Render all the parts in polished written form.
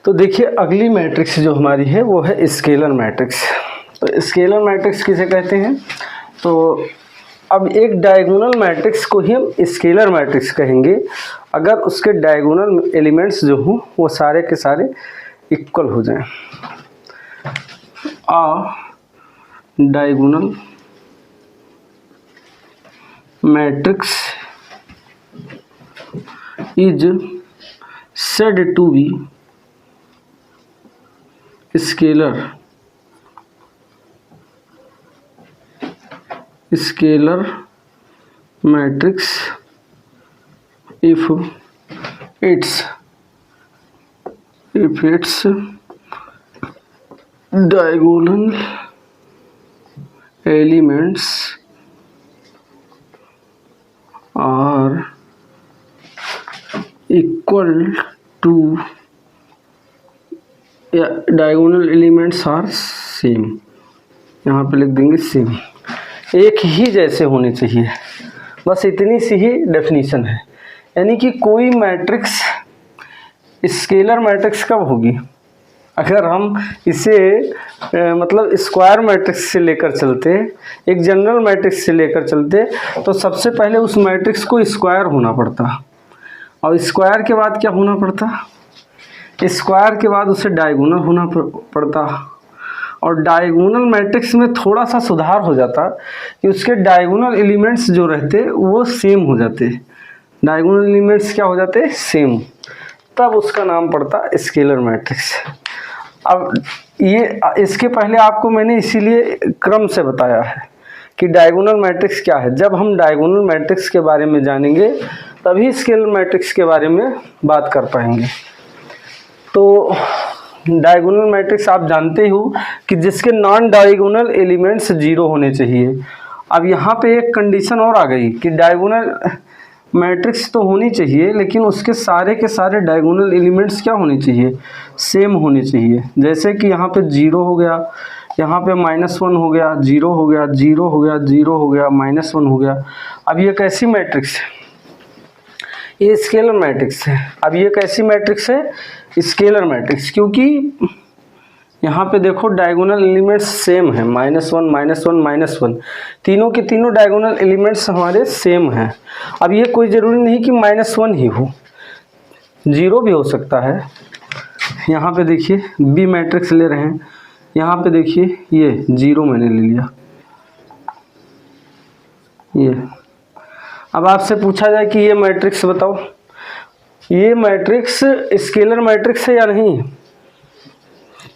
तो देखिए अगली मैट्रिक्स जो हमारी है वो है स्केलर मैट्रिक्स। तो स्केलर मैट्रिक्स किसे कहते हैं? तो अब एक डायगोनल मैट्रिक्स को ही हम स्केलर मैट्रिक्स कहेंगे अगर उसके डायगोनल एलिमेंट्स जो हों वो सारे के सारे इक्वल हो जाएं। Diagonal matrix is said to be scalar matrix if its diagonal elements are equal to diagonal elements are same. यहाँ पे लिख देंगे सेम, एक ही जैसे होने चाहिए, बस इतनी सी ही डेफिनेशन है। यानी कि कोई मैट्रिक्स स्केलर मैट्रिक्स कब होगी? अगर हम इसे मतलब स्क्वायर मैट्रिक्स से लेकर चलते, एक जनरल मैट्रिक्स से लेकर चलते, तो सबसे पहले उस मैट्रिक्स को स्क्वायर होना पड़ता, और स्क्वायर के बाद क्या होना पड़ता? स्क्वायर के बाद उसे डायगोनल होना पड़ता, और डायगोनल मैट्रिक्स में थोड़ा सा सुधार हो जाता कि उसके डायगोनल एलिमेंट्स जो रहते वो सेम हो जाते। डायगोनल एलिमेंट्स क्या हो जाते? सेम। तब उसका नाम पड़ता स्केलर मैट्रिक्स। अब ये इसके पहले आपको मैंने इसीलिए क्रम से बताया है कि डायगोनल मैट्रिक्स क्या है। जब हम डायगोनल मैट्रिक्स के बारे में जानेंगे तभी स्केलर मैट्रिक्स के बारे में बात कर पाएंगे। तो डायगोनल मैट्रिक्स आप जानते ही हो कि जिसके नॉन डायगोनल एलिमेंट्स 0 होने चाहिए। अब यहाँ पे एक कंडीशन और आ गई कि डायगोनल मैट्रिक्स तो होनी चाहिए, लेकिन उसके सारे के सारे डायगोनल एलिमेंट्स क्या होने चाहिए? सेम होने चाहिए। जैसे कि यहाँ पे 0 हो गया, यहाँ पे -1 हो गया, 0 हो गया, 0 हो गया, 0 हो गया, -1 हो गया। अब ये कैसी मैट्रिक्स है? ये स्केलर मैट्रिक्स है। अब ये कैसी मैट्रिक्स है? स्केलर मैट्रिक्स, क्योंकि यहाँ पे देखो डायगोनल एलिमेंट्स सेम है, -1 -1 -1, तीनों के तीनों डायगोनल एलिमेंट्स हमारे सेम हैं। अब ये कोई ज़रूरी नहीं कि -1 ही हो, 0 भी हो सकता है। यहाँ पे देखिए बी मैट्रिक्स ले रहे हैं, यहाँ पे देखिए ये 0 मैंने ले लिया। ये अब आपसे पूछा जाए कि ये मैट्रिक्स बताओ, ये मैट्रिक्स स्केलर मैट्रिक्स है या नहीं?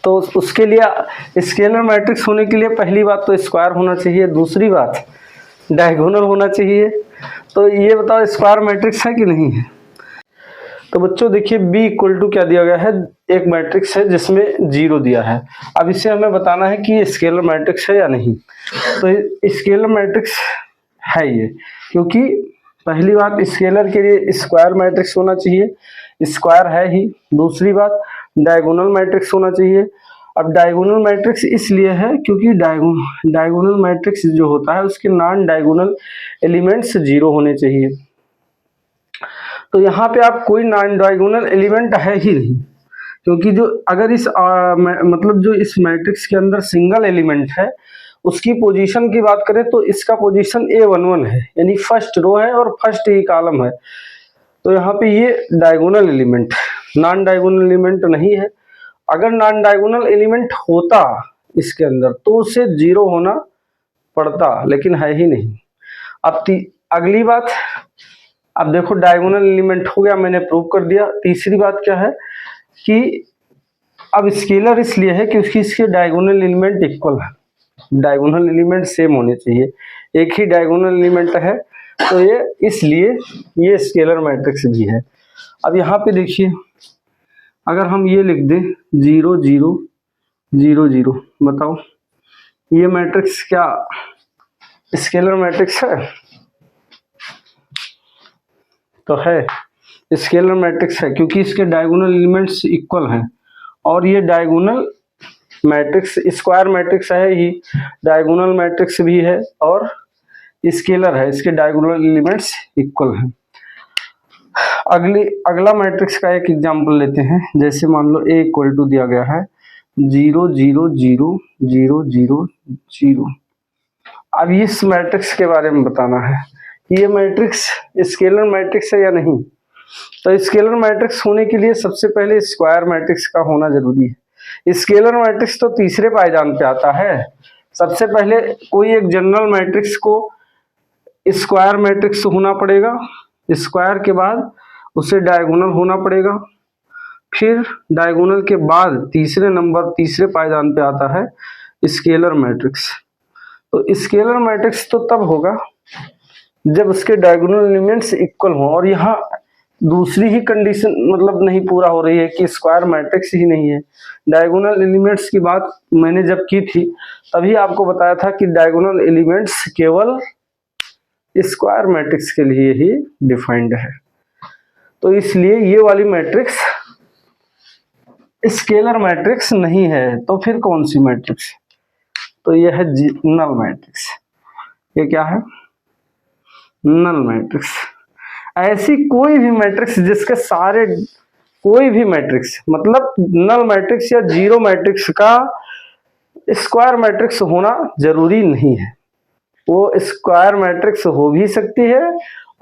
तो उसके लिए स्केलर मैट्रिक्स होने के लिए पहली बात तो स्क्वायर होना चाहिए, दूसरी बात डायगोनल होना चाहिए। तो ये बताओ स्क्वायर मैट्रिक्स है कि नहीं है? तो बच्चों देखिए B इक्वल टू क्या दिया गया है? एक मैट्रिक्स है जिसमें 0 दिया है। अब इसे हमें बताना है कि ये स्केलर मैट्रिक्स है या नहीं। तो स्केलर मैट्रिक्स है ये, क्योंकि पहली बात स्केलर के लिए स्क्वायर मैट्रिक्स होना चाहिए, स्क्वायर है ही। दूसरी बात डायगोनल मैट्रिक्स होना चाहिए। अब डायगोनल मैट्रिक्स इसलिए है क्योंकि डायगोनल मैट्रिक्स जो होता है उसके नॉन डायगोनल एलिमेंट्स 0 होने चाहिए। तो यहाँ पे आप कोई नॉन डायगोनल एलिमेंट है ही नहीं, क्योंकि जो अगर इस मतलब जो इस मैट्रिक्स के अंदर सिंगल एलिमेंट है उसकी पोजीशन की बात करें तो इसका पोजीशन A11 है, यानी फर्स्ट रो है और फर्स्ट ही कॉलम है। तो यहाँ पे ये diagonal element, non diagonal element नहीं है। अगर नॉन डायगोनल एलिमेंट होता इसके अंदर तो उसे 0 होना पड़ता, लेकिन है ही नहीं। अब अगली बात, अब देखो डायगोनल एलिमेंट हो गया, मैंने प्रूव कर दिया। तीसरी बात क्या है कि अब स्केलर इसलिए है क्योंकि इसके डायगोनल एलिमेंट इक्वल है, डायगोनल एलिमेंट सेम होने चाहिए। एक ही डायगोनल एलिमेंट है तो ये इसलिए ये स्केलर मैट्रिक्स भी है। अब यहाँ पे देखिए अगर हम ये लिख दें 0 0 0 0, बताओ ये मैट्रिक्स क्या स्केलर मैट्रिक्स है? तो है, स्केलर मैट्रिक्स है क्योंकि इसके डायगोनल एलिमेंट्स इक्वल हैं। और ये डायगोनल मैट्रिक्स स्क्वायर मैट्रिक्स है ही, डायगोनल मैट्रिक्स भी है और स्केलर है, इसके डायगोनल एलिमेंट्स इक्वल हैं। अगला मैट्रिक्स का एक एग्जांपल लेते हैं। जैसे मान लो A इक्वल टू दिया गया है 0 0 0 0 0 0। अब इस मैट्रिक्स के बारे में बताना है कि ये मैट्रिक्स स्केलर मैट्रिक्स है या नहीं। तो स्केलर मैट्रिक्स होने के लिए सबसे पहले स्क्वायर मैट्रिक्स का होना जरूरी है। स्केलर मैट्रिक्स तो तीसरे पायदान पे आता है। सबसे पहले कोई एक जनरल मैट्रिक्स को स्क्वायर मैट्रिक्स होना पड़ेगा, स्क्वायर के बाद उसे डायगोनल होना पड़ेगा, फिर डायगोनल के बाद तीसरे पायदान पे आता है स्केलर मैट्रिक्स। तो स्केलर मैट्रिक्स तो तब होगा जब उसके डायगोनल एलिमेंट्स इक्वल हों, और यहाँ दूसरी ही कंडीशन मतलब नहीं पूरा हो रही है कि स्क्वायर मैट्रिक्स ही नहीं है। डायगोनल एलिमेंट्स की बात मैंने जब की थी तभी आपको बताया था कि डायगोनल एलिमेंट्स केवल स्क्वायर मैट्रिक्स के लिए ही डिफाइंड है। तो इसलिए ये वाली मैट्रिक्स स्केलर मैट्रिक्स नहीं है। तो फिर कौन सी मैट्रिक्स? तो ये है नल मैट्रिक्स। ये क्या है? Null matrix. ऐसी कोई भी मैट्रिक्स जिसके सारे कोई भी मैट्रिक्स मतलब नल मैट्रिक्स या जीरो मैट्रिक्स का स्क्वायर मैट्रिक्स होना जरूरी नहीं है। वो स्क्वायर मैट्रिक्स हो भी सकती है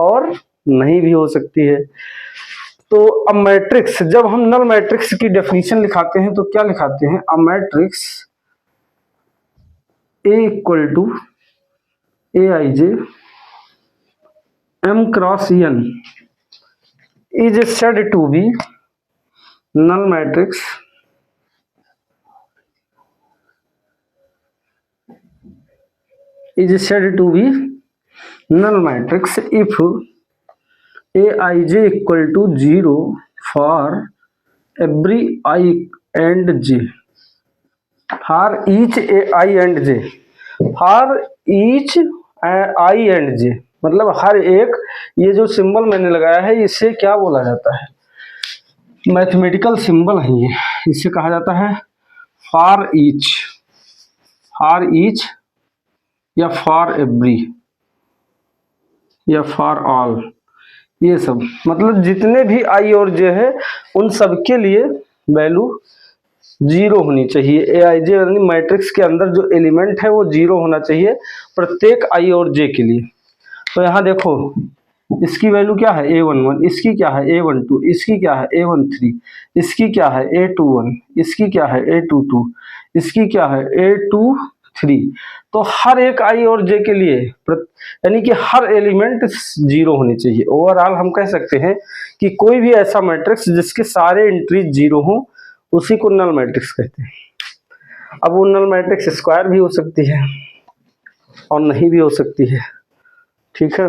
और नहीं भी हो सकती है। तो अब मैट्रिक्स, जब हम नल मैट्रिक्स की डेफिनेशन लिखाते हैं तो क्या लिखाते हैं? A matrix A equal to Aij M cross N is said to be null matrix if Aij equal to 0 for every I and j, for each I and j, for each I and j मतलब हर एक, ये जो symbol मैंने लगाया है इसे क्या बोला जाता है? मैथमेटिकल सिंबल है ये, इसे कहा जाता है फॉर ईच या फॉर एवरी या फॉर ऑल। ये सब मतलब जितने भी आई और जे है उन सब के लिए वैल्यू 0 होनी चाहिए। ए आई जे यानी मैट्रिक्स के अंदर जो एलिमेंट है वो 0 होना चाहिए प्रत्येक आई और जे के लिए। तो यहाँ देखो इसकी वैल्यू क्या है? A11, इसकी क्या है? A12, इसकी क्या है? A13, इसकी क्या है? A21, इसकी क्या है? A22, इसकी क्या है? A23। तो हर एक आई और जे के लिए यानी कि हर एलिमेंट 0 होनी चाहिए। ओवरऑल हम कह सकते हैं कि कोई भी ऐसा मैट्रिक्स जिसके सारे एंट्रीज 0 हों उसी को नल मैट्रिक्स कहते हैं। अब वो नल मैट्रिक्स स्क्वायर भी हो सकती है और नहीं भी हो सकती है। ठीक है।